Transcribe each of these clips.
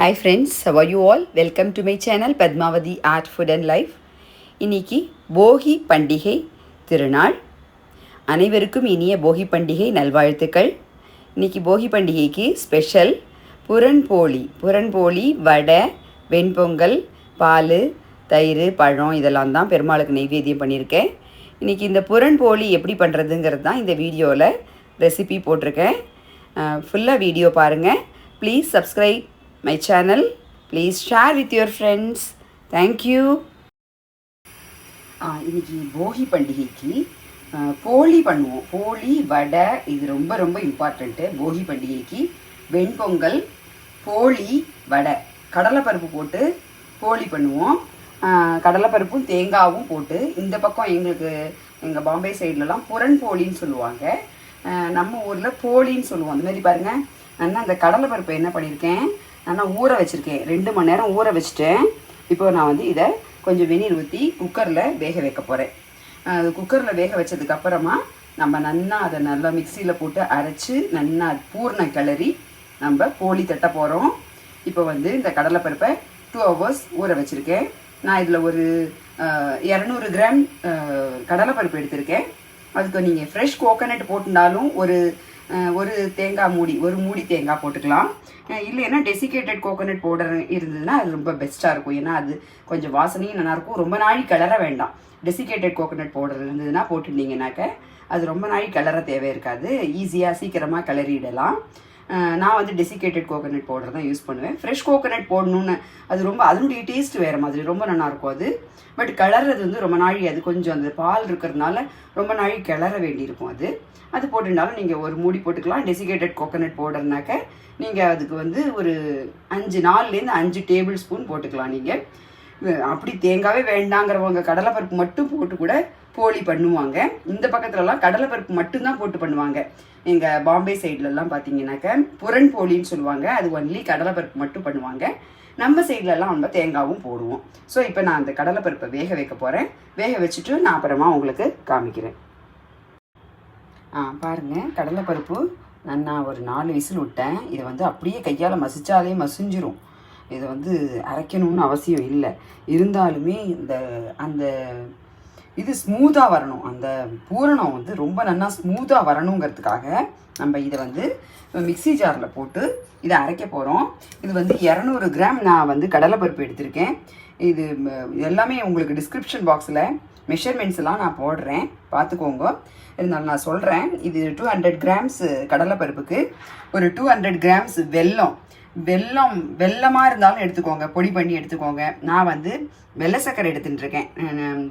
Hi friends, how are you all? Welcome to my channel Padmavati Art Food and Life. இன்னைக்கு போகி பண்டிகை திருநாள். அனைவருக்கும் இனிய போகி பண்டிகை நல்வாழ்த்துக்கள். இன்னைக்கு போகி பண்டிகைக்கு ஸ்பெஷல் புரன்போலி, வடை, வெண்பொங்கல், பால், தயிர், பழம் இதெல்லாம் தான் பெருமாளுக்கு நைவேத்தியம் பண்ணியிருக்கேன். இன்றைக்கி இந்த புரன்போலி எப்படி பண்ணுறதுங்கிறது தான் இந்த வீடியோவில் ரெசிபி போட்டிருக்கேன். ஃபுல்லாக வீடியோ பாருங்கள். Please subscribe my channel. Please share with your friends. Thank you. இன்னைக்கு போகி பண்டிகைக்கு போலி பண்ணுவோம். போலி வடை இது ரொம்ப ரொம்ப இம்பார்ட்டண்ட்டு. போகி பண்டிகைக்கு வெண்பொங்கல், போலி, வடை, கடலைப்பருப்பு போட்டு போலி பண்ணுவோம். கடலைப்பருப்பும் தேங்காவும் போட்டு. இந்த பக்கம் எங்கள் பாம்பே சைட்லலாம் புரன்போலின்னு சொல்லுவாங்க. நம்ம ஊரில் போலின்னு சொல்லுவோம். அந்த மாதிரி பாருங்கள். நான் அந்த கடலைப்பருப்பை என்ன பண்ணியிருக்கேன், நான் ஊற வச்சுருக்கேன். 2 மணி நேரம் ஊற வச்சுட்டேன். இப்போ நான் வந்து இதை கொஞ்சம் வெந்நீர் ஊற்றி குக்கரில் வேக வைக்க போகிறேன். அது குக்கரில் வேக வச்சதுக்கப்புறமா நம்ம அதை மிக்சியில் போட்டு அரைச்சி பூர்ண கிளறி நம்ம போலி தட்ட போகிறோம். இப்போ வந்து இந்த கடலைப்பருப்பை 2 hours ஊற வச்சுருக்கேன். நான் இதில் ஒரு 200 கிராம் கடலைப்பருப்பு எடுத்திருக்கேன். அதுக்கு நீங்கள் ஃப்ரெஷ் கோகோனட் போட்டுனாலும் ஒரு தேங்காய் ஒரு மூடி தேங்காய் போட்டுக்கலாம். இல்லைன்னா டெசிகேட்டட் கோகோனட் பவுடர் இருந்ததுன்னா அது ரொம்ப பெஸ்ட்டாக இருக்கும். ஏன்னா அது கொஞ்சம் வாசனையும் நல்லாயிருக்கும். ரொம்ப நாள் கிளற வேண்டாம். டெசிகேட்டட் கோகோனட் பவுடர் இருந்ததுன்னா போட்டுட்டிங்கனாக்க அது ரொம்ப நாள் கிளற தேவை இருக்காது. ஈஸியாக சீக்கிரமாக கிளறிடலாம். நான் வந்து டெசிகேட்டட் கோகோனட் பவுடர் தான் யூஸ் பண்ணுவேன். ஃப்ரெஷ் கோகோனட் போடணுன்னு அதனுடைய டேஸ்ட் வேறு மாதிரி ரொம்ப நல்லாயிருக்கும் அது. பட் கிளறது வந்து ரொம்ப நாள் அது கொஞ்சம் அந்த பால் இருக்கிறதுனால ரொம்ப நாள் கிளற வேண்டியிருக்கும். அது போட்டுருந்தாலும் நீங்கள் ஒரு மூடி போட்டுக்கலாம். டெசிகேட்டட் கோகோனட் பவுடர்னாக்க நீங்கள் அதுக்கு வந்து ஒரு 4 டேபிள் ஸ்பூன் போட்டுக்கலாம். நீங்கள் அப்படி தேங்காவே வேண்டாங்கிறவங்க கடலைப்பருப்பு மட்டும் போட்டு கூட போலி பண்ணுவாங்க. இந்த பக்கத்துலலாம் கடலைப்பருப்பு மட்டும்தான் போட்டு பண்ணுவாங்க. எங்கள் பாம்பே சைட்லலாம் பார்த்தீங்கன்னாக்க புரன்போலின்னு சொல்லுவாங்க. அது ஒன்லி கடலைப்பருப்பு மட்டும் பண்ணுவாங்க. நம்ம சைட்லலாம் நம்ம தேங்காவும் போடுவோம். ஸோ இப்போ நான் அந்த கடலைப்பருப்பை வேக வைக்க போகிறேன். வேக வச்சுட்டு நான் அப்புறமா உங்களுக்கு காமிக்கிறேன். பாருங்கள், கடலைப்பருப்பு நான் ஒரு 4 விசில் விட்டேன். இதை வந்து அப்படியே கையால் மசிச்சாலே மசிஞ்சிரும். இதை வந்து அரைக்கணும்னு அவசியம் இல்லை. இருந்தாலுமே அந்த இது ஸ்மூத்தாக வரணும். அந்த பூரணம் வந்து ரொம்ப நல்லா ஸ்மூத்தாக வரணுங்கிறதுக்காக நம்ம இதை வந்து மிக்சி ஜாரில் போட்டு இதை அரைக்க போகிறோம். இது வந்து 200 கிராம் நான் வந்து கடலைப்பருப்பு எடுத்திருக்கேன். இது எல்லாமே உங்களுக்கு டிஸ்கிரிப்ஷன் பாக்ஸில் மெஷர்மெண்ட்ஸ் எல்லாம் நான் போடுறேன், பார்த்துக்கோங்க. இருந்தாலும் நான் சொல்கிறேன். இது 200 கிராம்ஸ் கடலைப்பருப்புக்கு ஒரு 200 கிராம்ஸ் வெல்லமாக இருந்தாலும் எடுத்துக்கோங்க, பொடி பண்ணி எடுத்துக்கோங்க. நான் வந்து வெள்ளை சர்க்கரை எடுத்துட்டுருக்கேன்.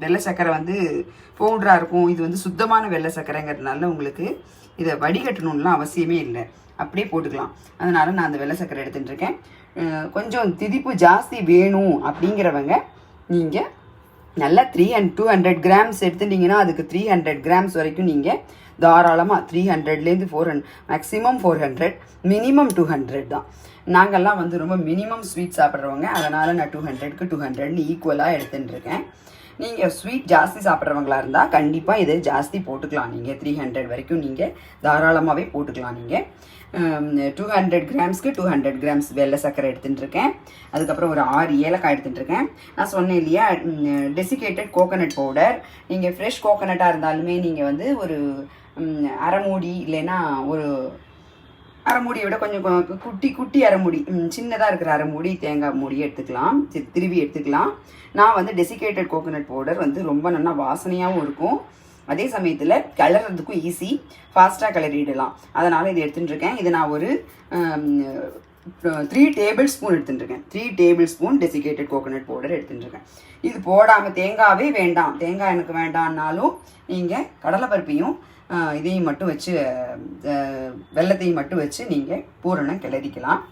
வெள்ளை சர்க்கரை வந்து பவுடராக இருக்கும். இது வந்து சுத்தமான வெள்ளை சர்க்கரைங்கிறதுனால உங்களுக்கு இதை வடிகட்டணும்லாம் அவசியமே இல்லை, அப்படியே போட்டுக்கலாம். அதனால் நான் அந்த வெள்ளை சர்க்கரை எடுத்துட்டுருக்கேன். கொஞ்சம் திதிப்பு ஜாஸ்தி வேணும் அப்படிங்கிறவங்க நீங்கள் நல்லா 200 கிராம்ஸ் எடுத்துட்டிங்கன்னா அதுக்கு 300 கிராம்ஸ் வரைக்கும் நீங்கள் தாராளமாக 300லேருந்து 400, மேக்ஸிமம் 400, மினிமம் 200 தான். நாங்கள்லாம் வந்து ரொம்ப மினிமம் ஸ்வீட் சாப்பிட்றவங்க. அதனால் நான் 200க்கு 200 ஈக்குவலாக எடுத்துட்டுருக்கேன். நீங்கள் ஸ்வீட் ஜாஸ்தி சாப்பிட்றவங்களா இருந்தால் கண்டிப்பாக இதை ஜாஸ்தி போட்டுக்கலாம். நீங்கள் 300 வரைக்கும் நீங்கள் தாராளமாகவே போட்டுக்கலாம். நீங்கள் 200 கிராம்ஸ்க்கு 200 கிராம்ஸ் வெள்ளை சர்க்கரை எடுத்துட்டுருக்கேன். அதுக்கப்புறம் ஒரு 6 ஏலக்காய் எடுத்துட்டுருக்கேன். நான் சொன்னேன் இல்லையா, டெசிகேட்டட் கோகோனட் பவுடர். நீங்கள் ஃப்ரெஷ் கோகோனட்டாக இருந்தாலுமே நீங்கள் வந்து ஒரு அரை மூடி, இல்லைன்னா ஒரு அரை மூடியை விட கொஞ்சம் குட்டி அரை மூடி, சின்னதாக இருக்கிற அரை மூடி தேங்காய் மூடி எடுத்துக்கலாம், திருவி எடுத்துக்கலாம். நான் வந்து டெசிகேட்டட் கோகோனட் பவுடர் வந்து ரொம்ப நல்லா வாசனையாகவும் இருக்கும். அதே சமயத்தில் கிளறதுக்கும் ஈஸி, ஃபாஸ்ட்டாக கிளறிடலாம். அதனால் இது எடுத்துட்டுருக்கேன். இது நான் ஒரு 3 டேபிள் ஸ்பூன் எடுத்துட்டுருக்கேன். 3 tablespoon desiccated coconut powder எடுத்துட்டுருக்கேன். இது போடாமல் தேங்காவே வேண்டாம், தேங்காய் எனக்கு வேண்டாம்னாலும் நீங்கள் கடலைப்பருப்பையும் இதையும் மட்டும் வச்சு வெல்லத்தையும் மட்டும் வச்சு நீங்கள் பூரணம் கிளறிக்கலாம்.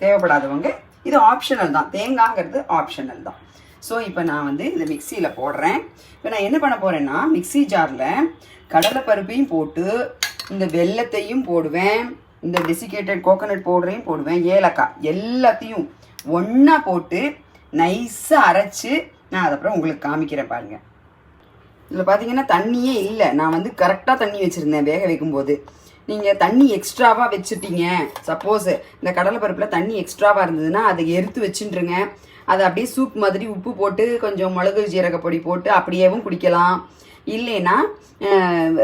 தேவைப்படாதவங்க இது ஆப்ஷனல் தான், தேங்காய்ங்கிறது ஆப்ஷனல் தான். ஸோ இப்போ நான் வந்து இந்த மிக்சியில் போடுறேன். இப்போ நான் என்ன பண்ண போகிறேன்னா, மிக்சி ஜாரில் கடலைப்பருப்பையும் போட்டு இந்த வெல்லத்தையும் போடுவேன், இந்த டெசிகேட்டட் கோகோனட் பவுடரையும் போடுவேன், ஏலக்காய் எல்லாத்தையும் ஒன்றா போட்டு நைஸாக அரைச்சி நான் அதுக்கப்புறம் உங்களுக்கு காமிக்கிறேன் பாருங்கள். இதில் பார்த்தீங்கன்னா தண்ணியே இல்லை. நான் வந்து கரெக்டாக தண்ணி வச்சுருந்தேன் வேக வைக்கும்போது. நீங்கள் தண்ணி எக்ஸ்ட்ராவாக வச்சுட்டீங்க, சப்போஸ் இந்த கடலைப்பருப்பில் தண்ணி எக்ஸ்ட்ராவாக இருந்ததுன்னா அதை எடுத்து வச்சுட்டுருங்க. அதை அப்படியே சூப் மாதிரி உப்பு போட்டு கொஞ்சம் மிளகு ஜீரகப்பொடி போட்டு அப்படியேவும் குடிக்கலாம். இல்லைன்னா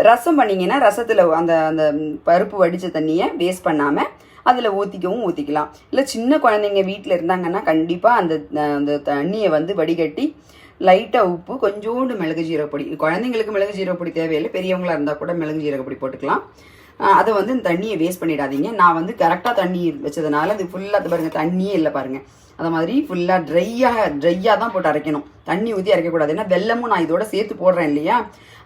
ரசம் பண்ணிங்கன்னா ரசத்தில் அந்த அந்த பருப்பு வடித்த தண்ணியை வேஸ்ட் பண்ணாமல் அதில் ஊற்றிக்கலாம். இல்லை சின்ன குழந்தைங்க வீட்டில் இருந்தாங்கன்னா கண்டிப்பாக அந்த அந்த தண்ணியை வந்து வடிகட்டி லைட்டாக உப்பு கொஞ்சோண்டு மிளகு ஜீரகப்பொடி, குழந்தைங்களுக்கு மிளகு ஜீரகப்பொடி தேவையில்லை, பெரியவங்களாக இருந்தால் கூட மிளகு ஜீரகப்பொடி போட்டுக்கலாம். அதை வந்து இந்த தண்ணியை வேஸ்ட் பண்ணிடாதீங்க. நான் வந்து கரெக்டாக தண்ணி வச்சதுனால அது ஃபுல்லாக அது பாருங்கள், தண்ணியே இல்லை பாருங்கள். அது மாதிரி ஃபுல்லாக ட்ரையாக தான் போட்டு அரைக்கணும், தண்ணி ஊற்றி அரைக்கக்கூடாது. ஏன்னா வெல்லமும் நான் இதோட சேர்த்து போடுறேன் இல்லையா,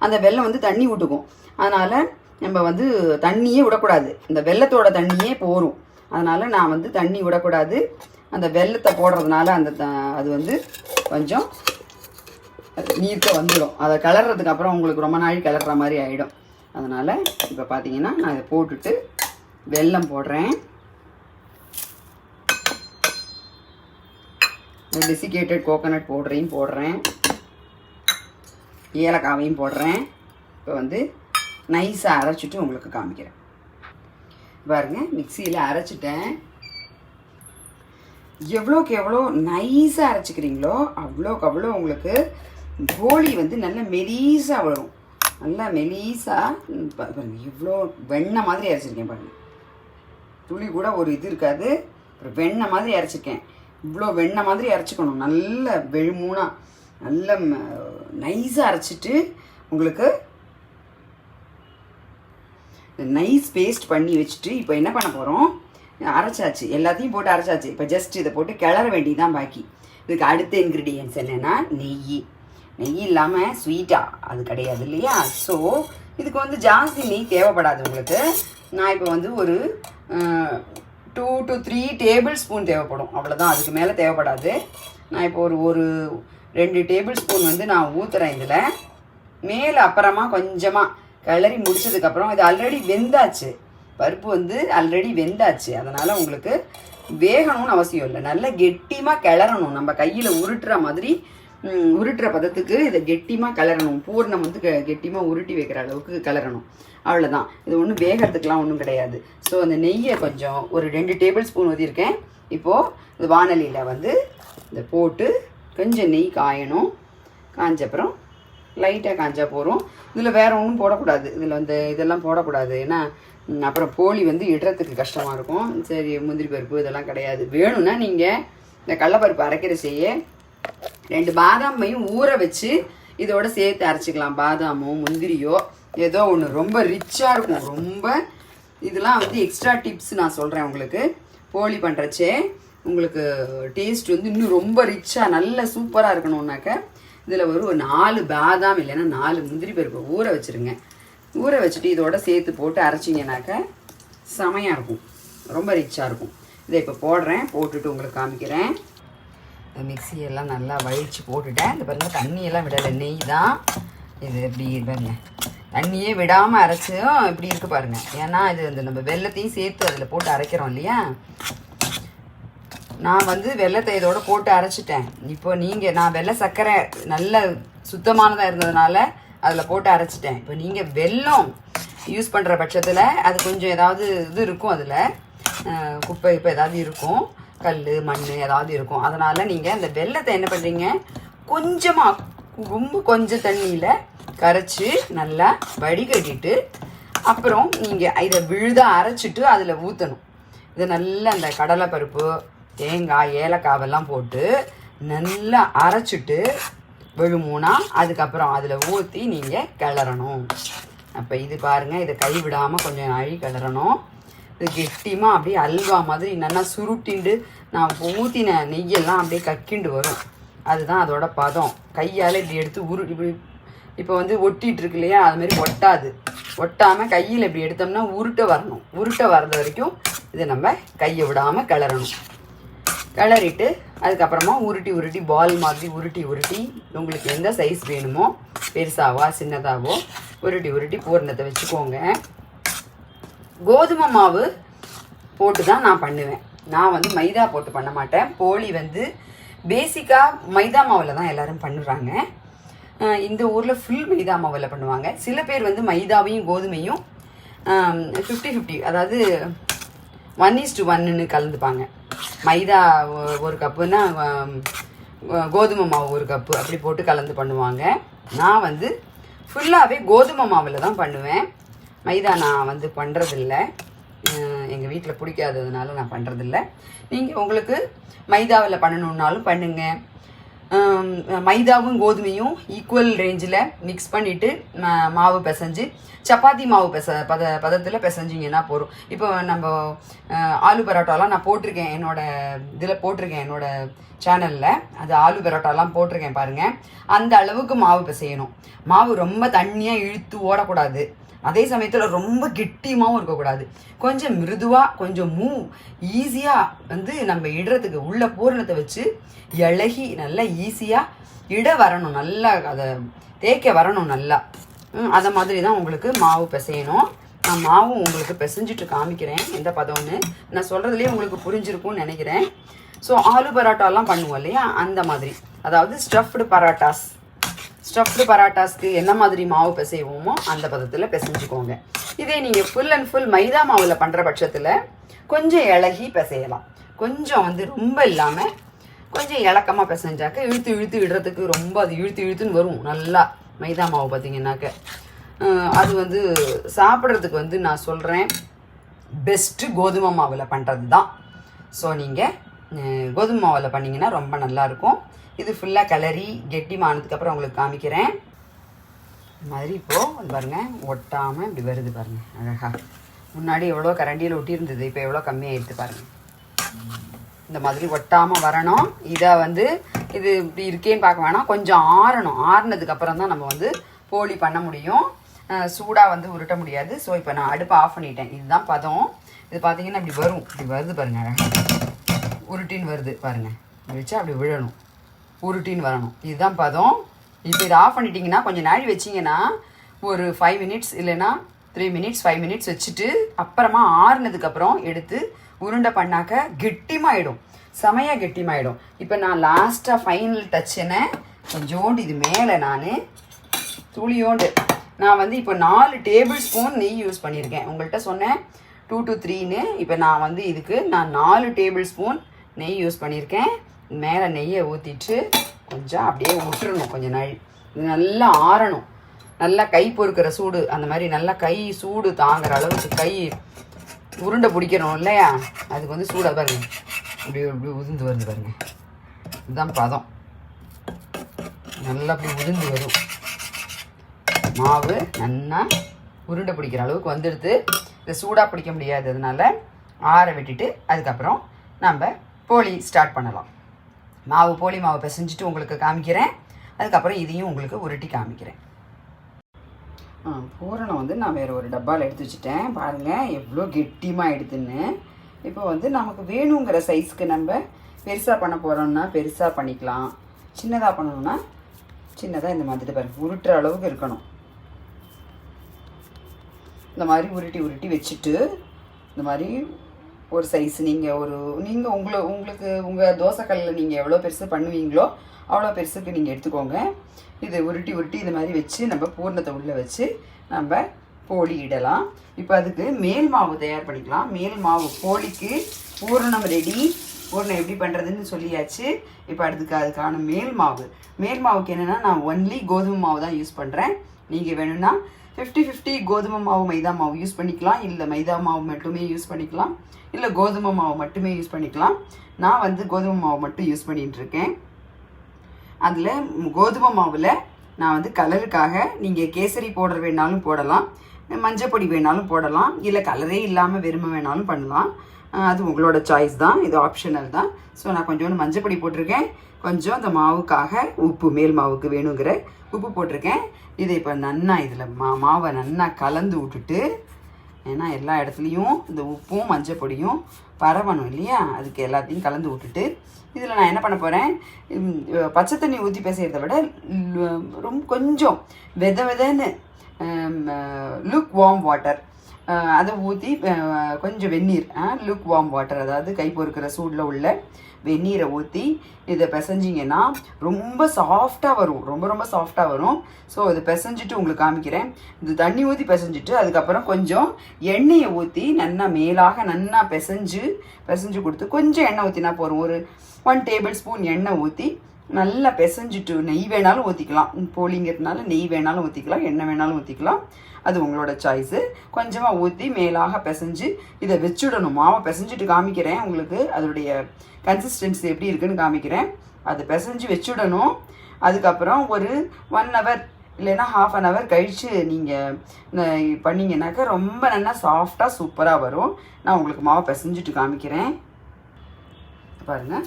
அந்த வெல்லம் வந்து தண்ணி விட்டுக்கும். அதனால் நம்ம வந்து தண்ணியே விடக்கூடாது, இந்த வெல்லத்தோட தண்ணியே போரும். அதனால் நான் வந்து தண்ணி விடக்கூடாது. அந்த வெல்லத்தை போடுறதுனால அது வந்து கொஞ்சம் நீர்க்க வந்துடும். அதை கிளறதுக்கு அப்புறம் உங்களுக்கு ரொம்ப நாள் கிளற மாதிரி ஆகிடும். அதனால் இப்போ பார்த்தீங்கன்னா நான் இதை போட்டுட்டு வெல்லம் போடுறேன், டெசிகேட்டட் கோகோனட் பவுடரையும் போடுறேன், ஏலக்காவையும் போடுறேன். இப்போ வந்து நைஸாக அரைச்சிட்டு உங்களுக்கு காமிக்கிறேன். பாருங்க, மிக்சியில் அரைச்சிட்டேன். எவ்வளோக்கு எவ்வளோ நைஸாக அரைச்சிக்கிறீங்களோ அவ்வளோக்கு அவ்வளோ உங்களுக்கு போலி வந்து நல்ல மெலீஸாக வரும். நல்லா மெலீஸாக பாருங்க, இவ்வளோ வெண்ணெய் மாதிரி அரைச்சிருக்கேன் பாருங்கள், துளி கூட ஒரு இது இருக்காது. அப்புறம் வெண்ணெய் மாதிரி அரைச்சிருக்கேன். இவ்வளோ வெண்ணெய் மாதிரி அரைச்சிக்கணும், நல்ல வெழுமூனா நல்ல நைஸாக அரைச்சிட்டு உங்களுக்கு நைஸ் பேஸ்ட் பண்ணி வச்சுட்டு இப்போ என்ன பண்ண போகிறோம், அரைச்சாச்சு, எல்லாத்தையும் போட்டு அரைச்சாச்சு. இப்போ ஜஸ்ட் இதை போட்டு கிளற வேண்டியதான் பாக்கி. இதுக்கு அடுத்த இன்க்ரீடியன்ஸ் என்னென்னா நெய். நெய் இல்லாமல் ஸ்வீட்டாக அது கிடையாது இல்லையா. ஸோ இதுக்கு வந்து ஜாஸ்தி நெய் தேவைப்படாது உங்களுக்கு. நான் இப்போ வந்து ஒரு 2 to 3 டேபிள் ஸ்பூன் தேவைப்படும், அவ்வளோதான், அதுக்கு மேலே தேவைப்படாது. நான் இப்போ ஒரு 2 டேபிள் ஸ்பூன் வந்து நான் ஊற்றுறேன் இதில். மேலே அப்புறமா கொஞ்சமாக கிளறி முடிச்சதுக்கப்புறம், இது ஆல்ரெடி வெந்தாச்சு, பருப்பு வந்து ஆல்ரெடி வெந்தாச்சு. அதனால் உங்களுக்கு வேகணும்னு அவசியம் இல்லை, நல்லா கெட்டியமாக கிளறணும். நம்ம கையில் உருட்டுற மாதிரி உருட்டுற பதத்துக்கு இதை கெட்டியமாக கிளறணும். பூர்ணம் வந்து கெட்டியமாக உருட்டி வைக்கிற அளவுக்கு கிளறணும், அவ்வளோதான். இது ஒன்றும் வேகிறதுக்கெலாம் ஒன்றும் கிடையாது. ஸோ அந்த நெய்யை கொஞ்சம் ஒரு 2 டேபிள் ஸ்பூன் ஊற்றிருக்கேன். இப்போது இந்த வானலியில் வந்து இதை போட்டு கொஞ்சம் நெய் காயணும். காஞ்சப்புறம் லைட்டாக காஞ்சா போகிறோம். இதில் வேறு ஒன்றும் போடக்கூடாது, இதில் வந்து இதெல்லாம் போடக்கூடாது. ஏன்னா அப்புறம் போலி வந்து இடுறதுக்கு கஷ்டமாக இருக்கும். சரி, முந்திரி பருப்பு இதெல்லாம் கிடையாது. வேணும்னா நீங்கள் இந்த கடலைப்பருப்பு அரைக்கிற செய்ய 2 பாதாமையும் ஊற வச்சு இதோட சேர்த்து அரைச்சிக்கலாம். பாதாமோ முந்திரியோ ஏதோ ஒன்று, ரொம்ப ரிச்சாக இருக்கும். ரொம்ப இதெல்லாம் வந்து எக்ஸ்ட்ரா டிப்ஸ் நான் சொல்கிறேன் உங்களுக்கு. போலி பண்ணுறச்சே உங்களுக்கு டேஸ்ட் வந்து இன்னும் ரொம்ப ரிச்சாக நல்ல சூப்பராக இருக்கணும்னாக்க இதில் ஒரு 4 பாதாம் இல்லைன்னா 4 முந்திரி பருப்பு ஊற வச்சுருங்க. ஊற வச்சுட்டு இதோட சேர்த்து போட்டு அரைச்சிங்கனாக்க செமையாக இருக்கும், ரொம்ப ரிச்சாக இருக்கும். இதை இப்போ போடுறேன், போட்டுட்டு உங்களுக்கு காமிக்கிறேன். மிக்சியெல்லாம் நல்லா வழித்து போட்டுட்டேன். இந்த பாருங்கள், தண்ணியெல்லாம் விடலை, நெய் தான் இது. எப்படி பாருங்க, தண்ணியே விடாமல் அரைச்சும் இப்படி இருக்குது பாருங்கள். ஏன்னா இது அந்த நம்ம வெல்லத்தையும் சேர்த்து அதில் போட்டு அரைக்கிறோம் இல்லையா. நான் வந்து வெல்லத்தை இதோட போட்டு அரைச்சிட்டேன். இப்போ நீங்கள், நான் வெள்ளை சர்க்கரை நல்ல சுத்தமானதாக இருந்ததுனால அதில் போட்டு அரைச்சிட்டேன். இப்போ நீங்கள் வெல்லம் யூஸ் பண்ணுற பட்சத்தில் அது கொஞ்சம் ஏதாவது இது இருக்கும், அதில் குப்பை இப்போ ஏதாவது இருக்கும், கல் மண் ஏதாவது இருக்கும். அதனால் நீங்கள் அந்த வெல்லத்தை என்ன பண்ணுறீங்க, கொஞ்சமாக ரொம்ப கொஞ்சம் தண்ணியில் கரைச்சி நல்லா வடிகட்டிட்டு அப்புறம் நீங்கள் இதை விழுதாக அரைச்சிட்டு அதில் ஊற்றணும். இதை நல்லா அந்த கடலைப்பருப்பு தேங்காய் ஏலக்காவெல்லாம் போட்டு நல்லா அரைச்சிட்டு விழுமூனா அதுக்கப்புறம் அதில் ஊற்றி நீங்கள் கிளறணும். அப்போ இது பாருங்கள், இதை கை விடாமல் கொஞ்சம் அழி கிளறணும். இது கெட்டியமாக அப்படியே அல்வா மாதிரி நல்லா சுருட்டிண்டு நான் ஊற்றின நெய்யெல்லாம் அப்படியே கக்கிண்டு வரும். அதுதான் அதோட பதம். கையால் இப்படி எடுத்து இப்படி இப்போ வந்து ஒட்டிகிட்டு இருக்கு இல்லையா, அதுமாரி ஒட்டாது. ஒட்டாமல் கையில் இப்படி எடுத்தோம்னா உருட்டை வரணும். உருட்டை வர்றது வரைக்கும் இதை நம்ம கையை விடாமல் கிளறணும். கிளறிட்டு அதுக்கப்புறமா உருட்டி பால் மாதிரி உருட்டி உங்களுக்கு எந்த சைஸ் வேணுமோ, பெருசாவோ சின்னதாவோ உருட்டி பூரணத்தை வச்சுக்கோங்க. கோதுமை மாவு போட்டு தான் நான் பண்ணுவேன். நான் வந்து மைதா போட்டு பண்ண மாட்டேன். போலி வந்து பேசிக்காக மைதா மாவில் தான் எல்லோரும் பண்ணுறாங்க. இந்த ஊரில் ஃபுல் மைதா மாவில் பண்ணுவாங்க. சில பேர் வந்து மைதாவையும் கோதுமையும் 50-50, அதாவது 1:1 கலந்துப்பாங்க. மைதா ஒரு கப்புன்னா கோதுமை மாவு ஒரு கப்பு அப்படி போட்டு கலந்து பண்ணுவாங்க. நான் வந்து ஃபுல்லாகவே கோதுமை மாவில் தான் பண்ணுவேன். மைதா நான் வந்து பண்ணுறதில்ல, எங்கள் வீட்டில் பிடிக்காததுனால நான் பண்ணுறதில்ல. நீங்கள் உங்களுக்கு மைதாவில் பண்ணணுன்னாலும் பண்ணுங்கள். மைதாவும் கோதுமையும் ஈக்குவல் ரேஞ்சில் மிக்ஸ் பண்ணிவிட்டு மாவு பிசைஞ்சு சப்பாத்தி மாவு பதத்தில் பிசைஞ்சிங்கன்னா போதும். இப்போ நம்ம ஆலு பரோட்டாலாம் நான் போட்டிருக்கேன், இதில் போட்டிருக்கேன், என்னோடய சேனலில். அது ஆலு பரோட்டாலாம் போட்டிருக்கேன் பாருங்கள். அந்த அளவுக்கு மாவு பிசையணும். மாவு ரொம்ப தண்ணியாக இழுத்து ஓடக்கூடாது, அதே சமயத்தில் ரொம்ப கெட்டியமாகவும் இருக்கக்கூடாது. கொஞ்சம் மிருதுவாக, கொஞ்சம் ஈஸியாக வந்து நம்ம இடுறதுக்கு உள்ள பூரணத்தை வச்சு இழகி நல்லா ஈஸியாக இட வரணும், நல்லா அதை தேய்க்க வரணும் நல்லா. அதை மாதிரி தான் உங்களுக்கு மாவு பிசையணும். நான் மாவும் உங்களுக்கு பிசைஞ்சிட்டு காமிக்கிறேன் எந்த பதம்னு. நான் சொல்கிறதுலேயே உங்களுக்கு புரிஞ்சிருக்கும்னு நினைக்கிறேன். ஸோ ஆலு பரோட்டாலாம் பண்ணுவோம் இல்லையா, அந்த மாதிரி, அதாவது ஸ்டஃப்டு பராட்டாஸ்க்கு என்ன மாதிரி மாவு பிசைவோமோ அந்த பதத்தில் பிசைஞ்சுக்கோங்க. இதே நீங்கள் ஃபுல் அண்ட் ஃபுல் மைதா மாவில் பண்ணுற பட்சத்தில் கொஞ்சம் இலகி பிசையலாம். கொஞ்சம் வந்து ரொம்ப இல்லாமல் கொஞ்சம் இலக்கமாக பிசைஞ்சாக்க இழுத்து விடுறதுக்கு ரொம்ப அது இழுத்துன்னு வரும் நல்லா. மைதா மாவு பார்த்தீங்கன்னாக்க அது வந்து சாப்பிட்றதுக்கு வந்து நான் சொல்கிறேன் பெஸ்ட்டு கோதுமை மாவில் பண்ணுறது தான். ஸோ நீங்கள் கோதுமை மாவில் பண்ணிங்கன்னா ரொம்ப நல்லாயிருக்கும். இது ஃபுல்லாக கிளறி கெட்டிமானதுக்கப்புறம் உங்களுக்கு காமிக்கிறேன். இது மாதிரி இப்போது அது பாருங்கள் ஒட்டாமல் இப்படி வருது பாருங்கள் அழகாக. முன்னாடி எவ்வளோ கரண்டியில் ஒட்டியிருந்தது, இப்போ எவ்வளோ கம்மியாகிடுது பாருங்கள். இந்த மாதிரி ஒட்டாமல் வரணும். இதை வந்து இது இப்படி இருக்கேன்னு பார்க்க வேணாம், கொஞ்சம் ஆறணும். ஆறுனதுக்கப்புறம் தான் நம்ம வந்து போலி பண்ண முடியும். சூடாக வந்து உருட்ட முடியாது. ஸோ இப்போ நான் அடுப்பை ஆஃப் பண்ணிட்டேன். இதுதான் பதம். இது பார்த்தீங்கன்னா இப்படி வரும், இப்படி வருது பாருங்கள் அழகாக. உருட்டின்னு வருது பாருங்கள், வச்சா அப்படி விழணும், உருட்டின்னு வரணும். இதுதான் பதம். இப்போ இதை ஆஃப் பண்ணிட்டீங்கன்னா கொஞ்சம் நாழி வச்சிங்கன்னா ஒரு 5 மினிட்ஸ் இல்லைன்னா 3 மினிட்ஸ் 5 மினிட்ஸ் வச்சுட்டு அப்புறமா ஆறுனதுக்கப்புறம் எடுத்து உருண்டை பண்ணாக்க கெட்டிமாயிடும், செமையாக கெட்டிமாயிடும். இப்போ நான் லாஸ்ட்டாக ஃபைனல் டச்சுன்னு கொஞ்சோண்டு இது மேலே நான் துளியோண்டு நான் வந்து இப்போ 4 டேபிள் ஸ்பூன் நெய் யூஸ் பண்ணியிருக்கேன். உங்கள்கிட்ட சொன்னேன் 2 to 3ன்னு. இப்போ நான் வந்து இதுக்கு 4 டேபிள் ஸ்பூன் நெய் யூஸ் பண்ணியிருக்கேன். மேலே நெய்யை ஊற்றிட்டு கொஞ்சம் அப்படியே விட்டுறணும். கொஞ்சம் நாள் இது நல்லா ஆறணும். நல்லா கை பொறுக்கிற சூடு, அந்த மாதிரி நல்லா கை சூடு தாங்குற அளவுக்கு கை உருண்டை பிடிக்கணும் இல்லையா, அதுக்கு வந்து சூடாக பாருங்க இப்படி இப்படி உதிர்ந்து வருது பாருங்க. இதுதான் பதம். நல்லா அப்படி உதிர்ந்து வரும் மாவு. நல்லா உருண்டை பிடிக்கிற அளவுக்கு வந்துடுது. இதை சூடாக பிடிக்க முடியாது, அதனால ஆற விட்டுட்டு அதுக்கப்புறம் நம்ம போலி ஸ்டார்ட் பண்ணலாம். போலி மாவு பிசைஞ்சிட்டு உங்களுக்கு காமிக்கிறேன். அதுக்கப்புறம் இதையும் உங்களுக்கு உருட்டி காமிக்கிறேன். பூரணம் வந்து நான் வேறு ஒரு டப்பாவில் எடுத்து வச்சுட்டேன். பாருங்கள் எவ்வளோ கெட்டியமாக எடுத்துன்னு. இப்போ வந்து நமக்கு வேணுங்கிற சைஸ்க்கு நம்ம பெருசாக பண்ண போகிறோம்னா பெருசாக பண்ணிக்கலாம், சின்னதாக பண்ணணும்னா சின்னதாக இந்த மாதிரி பாருங்கள் உருட்டுற அளவுக்கு இருக்கணும். இந்த மாதிரி உருட்டி வச்சுட்டு இந்த மாதிரி ஒரு சைஸ் நீங்கள் உங்களுக்கு உங்கள் தோசைக்கல்லில் நீங்கள் எவ்வளோ பெருசு பண்ணுவீங்களோ அவ்வளோ பெருசுக்கு நீங்கள் எடுத்துக்கோங்க. இதை உருட்டி இது மாதிரி வச்சு நம்ம பூரணத்தை உள்ளே வச்சு நம்ம போலி இடலாம். இப்போ அதுக்கு மேல் மாவு தயார் பண்ணிக்கலாம். மேல் மாவு போலிக்கு பூரணம் ரெடி. பூரணம் எப்படி பண்ணுறதுன்னு சொல்லியாச்சு. இப்போ அதுக்கான மேல் மாவுக்கு என்னென்னா நான் ஒன்லி கோதுமை மாவு தான் யூஸ் பண்ணுறேன். நீங்கள் வேணும்னா 50-50 கோதுமை மாவு மைதா மாவு யூஸ் பண்ணிக்கலாம், இல்லை மைதா மாவு மட்டுமே யூஸ் பண்ணிக்கலாம், இல்லை கோதுமை மாவு மட்டுமே யூஸ் பண்ணிக்கலாம். நான் வந்து கோதுமை மாவு மட்டும் யூஸ் பண்ணிகிட்ருக்கேன். அதில் கோதுமை மாவில் நான் வந்து கலருக்காக நீங்கள் கேசரி பவுடர் வேணாலும் போடலாம், மஞ்சள் பொடி வேணாலும் போடலாம், இல்லை கலரே இல்லாமல் வெறுமை வேணாலும் பண்ணலாம். அது உங்களோட சாய்ஸ் தான், இது ஆப்ஷனல் தான். ஸோ நான் கொஞ்சோண்டு மஞ்சள் பொடி போட்டிருக்கேன், கொஞ்சம் அந்த மாவுக்காக உப்பு, மேல் மாவுக்கு வேணுங்கிற உப்பு போட்டிருக்கேன். இதை இப்போ நன்னா இதில் மாவை நன்னா கலந்து விட்டுட்டு, ஏன்னா எல்லா இடத்துலையும் இந்த உப்பும் மஞ்சள் பொடியும் பரவணும் இல்லையா, அதுக்கு எல்லாத்தையும் கலந்து விட்டுட்டு இதில் நான் என்ன பண்ண போகிறேன், பச்சை தண்ணி ஊற்றி பேசுகிறத விட ரொம்ப கொஞ்சம் வெதன்னு லுக் வார்ம் வாட்டர், அதை ஊற்றி கொஞ்சம் வெந்நீர் லுக் வார்ம் வாட்டர், அதாவது கை பொறுக்கிற சூடில் உள்ள வெந்நீரை ஊற்றி இதை பிசைஞ்சிங்கன்னா ரொம்ப சாஃப்டாக வரும், ரொம்ப ரொம்ப சாஃப்டாக வரும். ஸோ இதை பிசைஞ்சிட்டு உங்களுக்கு காமிக்கிறேன். இது தண்ணி ஊற்றி பிசைஞ்சிட்டு அதுக்கப்புறம் கொஞ்சம் எண்ணெயை ஊற்றி நல்லா மேலாக நல்லா பிசைஞ்சு கொடுத்து கொஞ்சம் எண்ணெய் ஊற்றினா போகிறோம். ஒரு 1 டேபிள் ஸ்பூன் எண்ணெய் ஊற்றி நல்லா பிசைஞ்சிட்டு, நெய் வேணாலும் ஊற்றிக்கலாம், போலிங்கிறதுனால நெய் வேணாலும் ஊற்றிக்கலாம், எண்ணெய் வேணாலும் ஊற்றிக்கலாம், அது உங்களோட சாய்ஸு. கொஞ்சமாக ஊற்றி மேலாக பிசைஞ்சு இதை வச்சுடணும். மாவை பிசைஞ்சிட்டு காமிக்கிறேன் உங்களுக்கு, அதோடைய கன்சிஸ்டன்சி எப்படி இருக்குன்னு காமிக்கிறேன். அதை பிசைஞ்சு வச்சுடணும். அதுக்கப்புறம் ஒரு 1 ஹவர் இல்லைன்னா ½ அன் ஹவர் கழித்து நீங்கள் பண்ணிங்கன்னாக்கா ரொம்ப நல்லா சாஃப்டாக சூப்பராக வரும். நான் உங்களுக்கு மாவை பிசைஞ்சிட்டு காமிக்கிறேன். பாருங்கள்,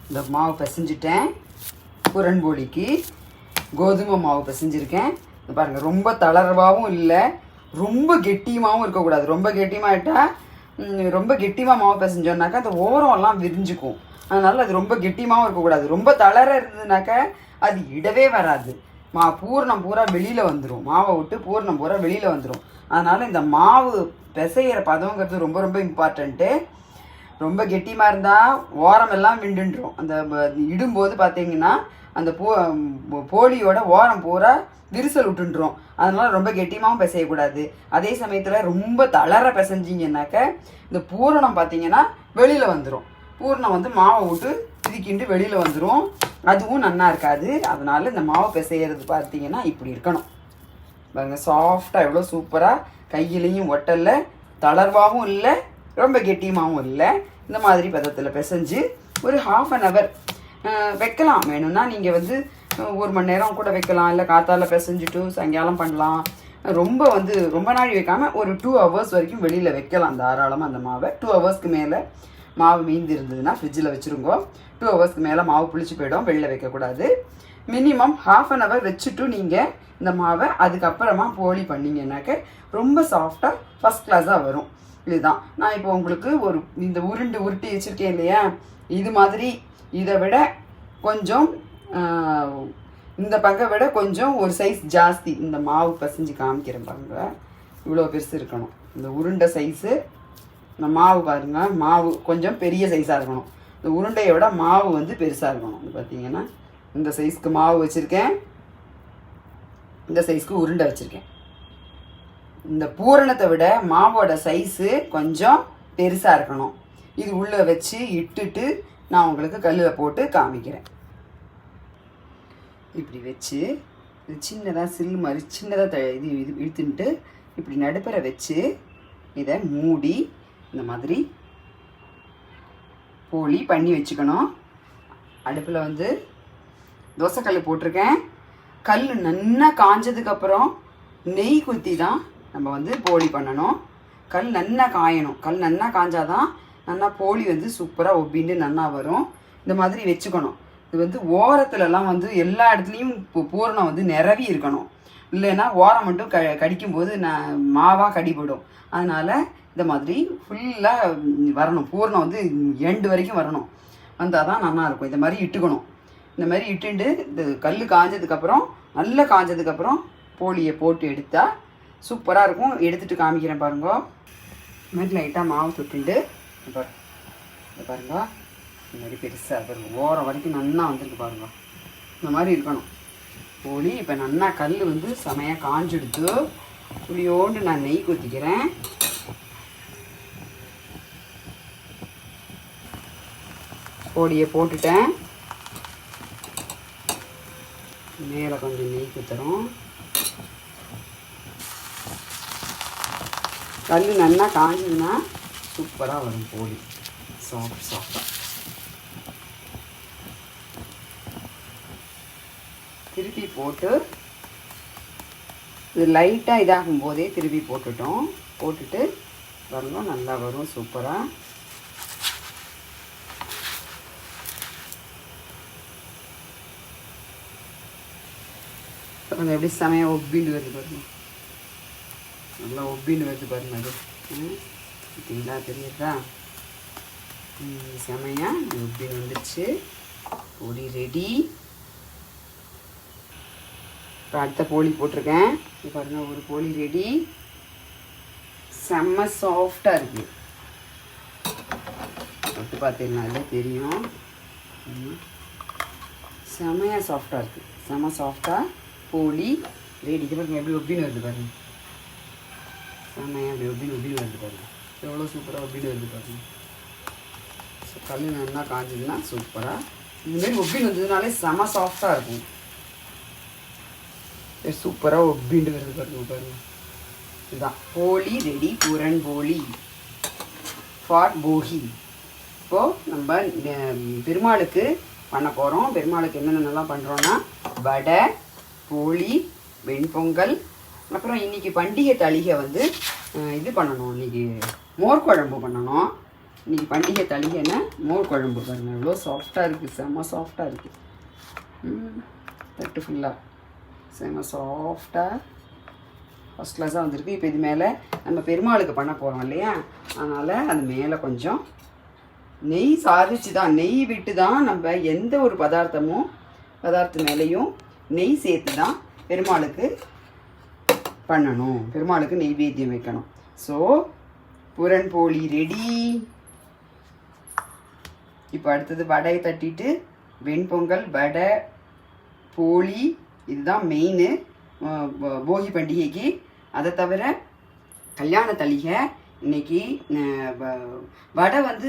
இந்த மாவு பிசைஞ்சிட்டேன். புரண்போலிக்கு கோதுமை மாவு பிசைஞ்சிருக்கேன். பாருங்கள், ரொம்ப தளர்வாகவும் இல்லை, ரொம்ப கெட்டியமாகவும் இருக்கக்கூடாது. ரொம்ப கெட்டியமாகிட்டால், ரொம்ப கெட்டியமாக மாவு பிசைஞ்சோன்னாக்கா அந்த ஓரம்லாம் விரிஞ்சுக்கும். அதனால் அது ரொம்ப கெட்டியமாகவும் இருக்கக்கூடாது. ரொம்ப தளர இருந்ததுனாக்கா அது இடவே வராது. பூரணம் பூரா வெளியில் வந்துடும், மாவை விட்டு பூரணம் பூரா வெளியில் வந்துடும். அதனால் இந்த மாவு பிசைகிற பதங்கிறது ரொம்ப ரொம்ப இம்பார்ட்டண்ட்டு. ரொம்ப கெட்டியமாக இருந்தால் ஓரமெல்லாம் விண்டுன்றோம். அந்த இடும்போது பார்த்தீங்கன்னா அந்த போலியோட ஓரம் பூரா விரிசல் விட்டுன்றோம். அதனால் ரொம்ப கெட்டியமாகவும் பிசையக்கூடாது. அதே சமயத்தில் ரொம்ப தளர பிசைஞ்சிங்கன்னாக்க இந்த பூரணம் பார்த்தீங்கன்னா வெளியில் வந்துடும். பூரணம் வந்து மாவை விட்டு இதுக்கிண்டு வெளியில் வந்துடும், அதுவும் நல்லா இருக்காது. அதனால் இந்த மாவை பிசைகிறது பார்த்தீங்கன்னா இப்படி இருக்கணும். பாருங்கள், சாஃப்டாக எவ்வளோ சூப்பராக, கையிலையும் ஒட்டலை, தளர்வாகவும் இல்லை, ரொம்ப கெட்டியமாகவும் இல்லை. இந்த மாதிரி பதத்தில் பிசைஞ்சு ஒரு ½ அன் ஹவர் வைக்கலாம். வேணும்னா நீங்கள் வந்து 1 மணி நேரம் கூட வைக்கலாம், இல்லை காத்தால பிசைஞ்சிட்டு சாயங்காலம் பண்ணலாம். ரொம்ப நாள் வைக்காமல் ஒரு 2 ஹவர்ஸ் வரைக்கும் வெளியில் வைக்கலாம் தாராளமாக அந்த மாவை. 2 ஹவர்ஸ்க்கு மேலே மாவு மீந்து இருந்ததுன்னா ஃப்ரிட்ஜில் வச்சுருங்கோ. 2 ஹவர்ஸ்க்கு மேலே மாவு புளிச்சு போயிடும், வெளியில் வைக்கக்கூடாது. மினிமம் ½ அன் ஹவர் வச்சுட்டு நீங்கள் இந்த மாவை அதுக்கப்புறமா போலி பண்ணிங்கன்னாக்க ரொம்ப சாஃப்டாக ஃபஸ்ட் கிளாஸாக வரும். இதுதான் நான் இப்போ உங்களுக்கு இந்த உருட்டி வச்சுருக்கேன் இல்லையா, இது மாதிரி இதை விட கொஞ்சம் இந்த பங்கை விட கொஞ்சம் ஒரு சைஸ் ஜாஸ்தி இந்த மாவு பசைஞ்சு காமிக்கிறேன் பாருங்க. இவ்வளோ பெருசு இருக்கணும் இந்த உருண்டை சைஸு. இந்த மாவு பாருங்க, மாவு கொஞ்சம் பெரிய சைஸாக இருக்கணும். இந்த உருண்டையை விட மாவு வந்து பெருசாக இருக்கணும். இது பார்த்தீங்கன்னா இந்த சைஸ்க்கு மாவு வச்சுருக்கேன், இந்த சைஸ்க்கு உருண்டை வச்சுருக்கேன். இந்த பூரணத்தை விட மாவோட சைஸு கொஞ்சம் பெருசாக இருக்கணும். இது உள்ளே வச்சு இட்டுட்டு நான் உங்களுக்கு கல்லில் போட்டு காமிக்கிறேன். இப்படி வச்சு இது சின்னதாக சில்லு மாதிரி சின்னதாக இது இழுத்துன்ட்டு இப்படி நடுப்பற வச்சு இதை மூடி இந்த மாதிரி போலி பண்ணி வச்சுக்கணும். அடுப்பில் வந்து தோசைக்கல் போட்டிருக்கேன். கல் நல்லா காஞ்சதுக்கப்புறம் நெய் குத்தி தான் நம்ம வந்து போலி பண்ணணும். கல் நல்லா காயணும். கல் நல்லா காஞ்சாதான் நல்லா போலி வந்து சூப்பராக ஒப்பிண்டு நல்லா வரும். இந்த மாதிரி வச்சுக்கணும். இது வந்து ஓரத்துலலாம் வந்து எல்லா இடத்துலையும் பூரணம் வந்து நிரவி இருக்கணும். இல்லைன்னா ஓரம் மட்டும் கடிக்கும்போது மாவாக கடிபடும். அதனால் இந்த மாதிரி ஃபுல்லாக வரணும். பூரணம் வந்து எண்டு வரைக்கும் வரணும். வந்தால் தான் நல்லாயிருக்கும். இந்த மாதிரி இட்டுக்கணும். இந்த மாதிரி இட்டுண்டு இந்த கல் காஞ்சதுக்கப்புறம் நல்லா காஞ்சதுக்கப்புறம் போலியை போட்டு எடுத்தால் சூப்பராக இருக்கும். எடுத்துகிட்டு காமிக்கிறேன் பாருங்க. இந்த மாதிரி லைட்டாக மாவு தொட்டுண்டு பாருங்க. இந்த மாதிரி பெருசாக பாருங்க, ஓரம் வரைக்கும் நல்லா வந்துருக்கு பாருங்க. இந்த மாதிரி இருக்கணும் போலி. இப்போ நல்லா கல் வந்து செமையாக காஞ்செடுத்து புளியோண்டு நான் நெய் ஊற்றிக்கிறேன். போலியை போட்டுட்டேன். மேலே கொஞ்சம் நெய் ஊற்றுறோம். கல் நல்லா காஞ்சிதுன்னா சூப்பராக வரும் போலி, சாஃப்டாக. திருப்பி போட்டு இது லைட்டாக இதாகும் போதே திருப்பி போட்டுட்டு வரணும். நல்லா வரும் சூப்பராக. கொஞ்சம் எப்படி செமையாக ஒப்பின்னு வருது பாருங்க. நல்லா ஒப்பின்னு வருது பாருங்க. அது பார்த்தீங்களா, தெரியுதா? செமையாக ஒப்பின்னு வந்துடுச்சு. பொடி ரெடி. இப்போ அடுத்த போலி போட்டிருக்கேன். இப்போ பாருங்கள், ஒரு போலி ரெடி. செம்ம சாஃப்டாக இருக்குது. தொட்டு பார்த்தீங்கன்னாலே தெரியும். செம்மையாக சாஃப்டாக இருக்குது. செம்ம சாஃப்டாக போலி ரெடி. இது பாருங்க எப்படி ஒப்பின்னு வருது பாருங்க. செம்மையாக அப்படி ஒப்பின்னு வருது பாருங்க. எவ்வளோ சூப்பராக ஒப்பின்னு வருது பாருங்க. ஸோ கல் நல்லா காஞ்சதுன்னா சூப்பராக இதுமாரி ஒப்பின்னு வந்ததுனாலே செம சாஃப்டாக இருக்கும். சூப்பராக ஒப்பின்னு வருது பாருங்க பாருங்க. இதுதான் போலி ரெடி. பூரன் போலி ஃபார் போகி. இப்போது நம்ம பெருமாளுக்கு பண்ண போகிறோம். பெருமாளுக்கு என்னென்னலாம் பண்ணுறோன்னா வடை, போலி, வெண்பொங்கல், அப்புறம் இன்றைக்கி பண்டிகை தளிகை வந்து இது பண்ணணும். இன்றைக்கி மோர் குழம்பு பண்ணணும். இன்றைக்கி பண்டிகை தளிகைன்னா மோர் குழம்பு பாருங்கள் எவ்வளோ சாஃப்டாக இருக்குது. செம்ம சாஃப்டாக இருக்குது. தட்டு ஃபுல்லாக செம்ம சாஃப்டாக ஃபஸ்ட் கிளாஸாக வந்திருக்கு. இப்போ இது மேலே நம்ம பெருமாளுக்கு பண்ண போகிறோம் இல்லையா, அதனால் அது மேலே கொஞ்சம் நெய் சாதிச்சு தான், நெய் விட்டு தான் நம்ம எந்த ஒரு பதார்த்த மேலேயும் நெய் சேர்த்து தான் பெருமாளுக்கு பண்ணணும். பெருமாளுக்கு நெய்வேத்தியம் வைக்கணும். ஸோ பூரன் போலி ரெடி. இப்போ அடுத்தது வடை தட்டிட்டு வெண்பொங்கல், வடை, போலி, இதுதான் மெயின் போகி பண்டிகைக்கு. அதை தவிர கல்யாண தளிகை இன்னைக்கு வடை வந்து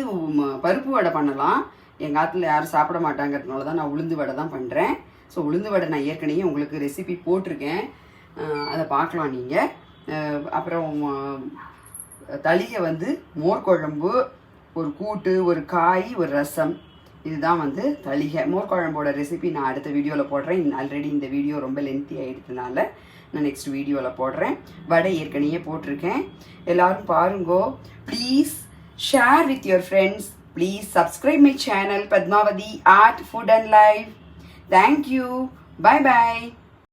பருப்பு வடை பண்ணலாம். எங்கள் ஆற்றுல யாரும் சாப்பிட மாட்டாங்கிறதுனால தான் நான் உளுந்து வடை தான் பண்ணுறேன். ஸோ உளுந்து வடை நான் ஏற்கனவே உங்களுக்கு ரெசிபி போட்டிருக்கேன், அதை பார்க்கலாம் நீங்கள். அப்புறம் தளிகை வந்து மோர் குழம்பு, ஒரு கூட்டு, ஒரு காய், ஒரு ரசம், இதுதான் வந்து தளிகை. மோர் குழம்போட ரெசிபி நான் அடுத்த வீடியோவில் போடுறேன். ஆல்ரெடி இந்த வீடியோ ரொம்ப லென்த்தி ஆகிடுறதுனால நான் நெக்ஸ்ட் வீடியோவில் போடுறேன். வடை ஏற்கனவே போட்டிருக்கேன். எல்லோரும் பாருங்கோ. Please share with your friends. Please subscribe my channel Padmavathi art food and life. Thank you. Bye bye.